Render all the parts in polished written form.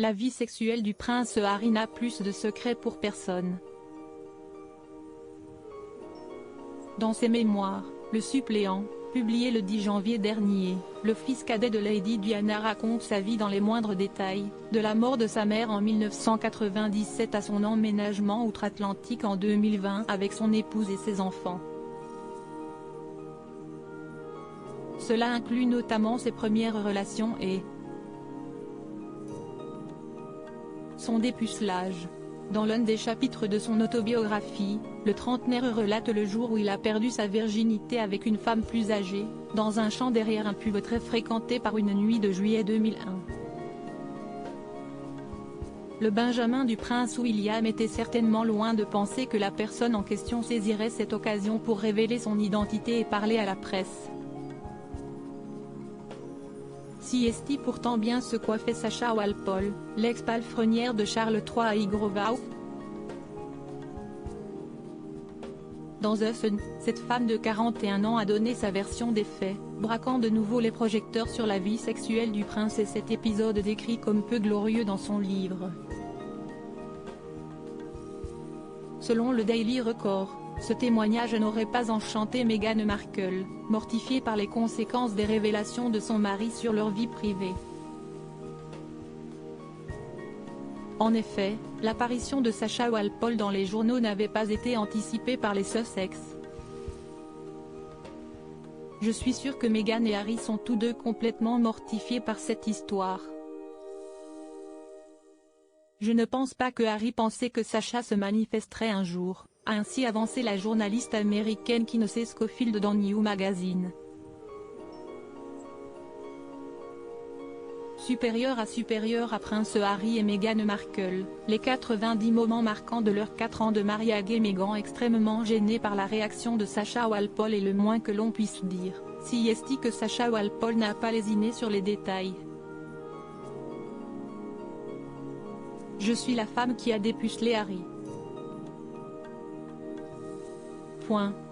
La vie sexuelle du prince Harry n'a plus de secret pour personne. Dans ses mémoires, le suppléant, publié le 10 janvier dernier, le fils cadet de Lady Diana raconte sa vie dans les moindres détails, de la mort de sa mère en 1997 à son emménagement outre-Atlantique en 2020 avec son épouse et ses enfants. Cela inclut notamment ses premières relations et son dépucelage. Dans l'un des chapitres de son autobiographie, le trentenaire relate le jour où il a perdu sa virginité avec une femme plus âgée, dans un champ derrière un pub très fréquenté par une nuit de juillet 2001. Le benjamin du prince William était certainement loin de penser que la personne en question saisirait cette occasion pour révéler son identité et parler à la presse. Si est-il pourtant bien se coiffait Sacha Walpole, l'ex-palefrenière de Charles III à Highgrove. Dans The Sun, cette femme de 41 ans a donné sa version des faits, braquant de nouveau les projecteurs sur la vie sexuelle du prince et cet épisode décrit comme peu glorieux dans son livre. Selon le Daily Record, ce témoignage n'aurait pas enchanté Meghan Markle, mortifiée par les conséquences des révélations de son mari sur leur vie privée. En effet, l'apparition de Sacha Walpole dans les journaux n'avait pas été anticipée par les Sussex. Je suis sûr que Meghan et Harry sont tous deux complètement mortifiés par cette histoire. Je ne pense pas que Harry pensait que Sacha se manifesterait un jour, a ainsi avancé la journaliste américaine Kinsey Schofield dans New Magazine. Supérieur à Prince Harry et Meghan Markle, les 90 moments marquants de leurs 4 ans de mariage et Meghan extrêmement gênée par la réaction de Sacha Walpole est le moins que l'on puisse dire, si est que Sacha Walpole n'a pas lésiné sur les détails. Je suis la femme qui a dépucelé Harry.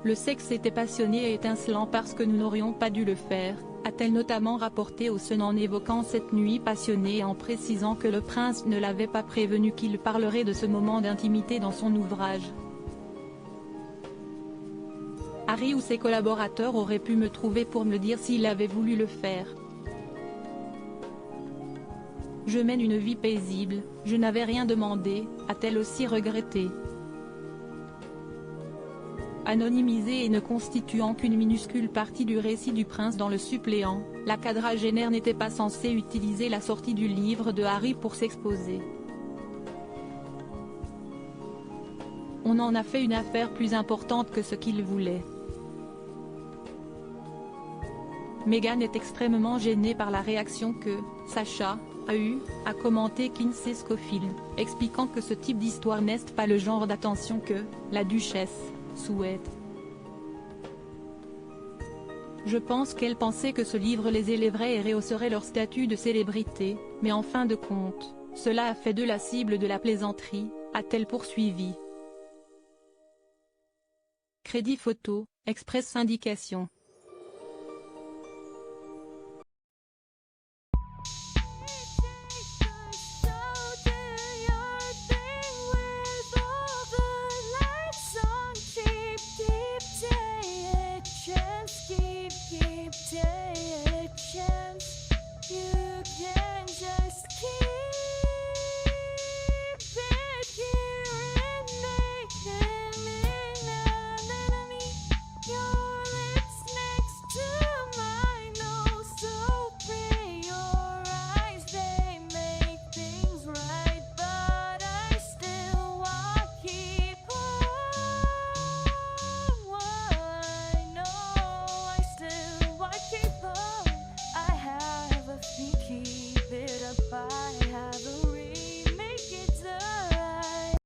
Le sexe était passionné et étincelant parce que nous n'aurions pas dû le faire, a-t-elle notamment rapporté au Sun en évoquant cette nuit passionnée et en précisant que le prince ne l'avait pas prévenu qu'il parlerait de ce moment d'intimité dans son ouvrage. Harry ou ses collaborateurs auraient pu me trouver pour me dire s'il avait voulu le faire. Je mène une vie paisible, je n'avais rien demandé, a-t-elle aussi regretté. Anonymisée et ne constituant qu'une minuscule partie du récit du prince dans le suppléant, la quadragénaire n'était pas censée utiliser la sortie du livre de Harry pour s'exposer. On en a fait une affaire plus importante que ce qu'il voulait. Meghan est extrêmement gênée par la réaction que Sacha a commenté Kinsey Schofield, expliquant que ce type d'histoire n'est pas le genre d'attention que la duchesse souhaite. Je pense qu'elle pensait que ce livre les élèverait et rehausserait leur statut de célébrité, mais en fin de compte, cela a fait d'eux la cible de la plaisanterie, a-t-elle poursuivi. Crédit photo, Express Syndication.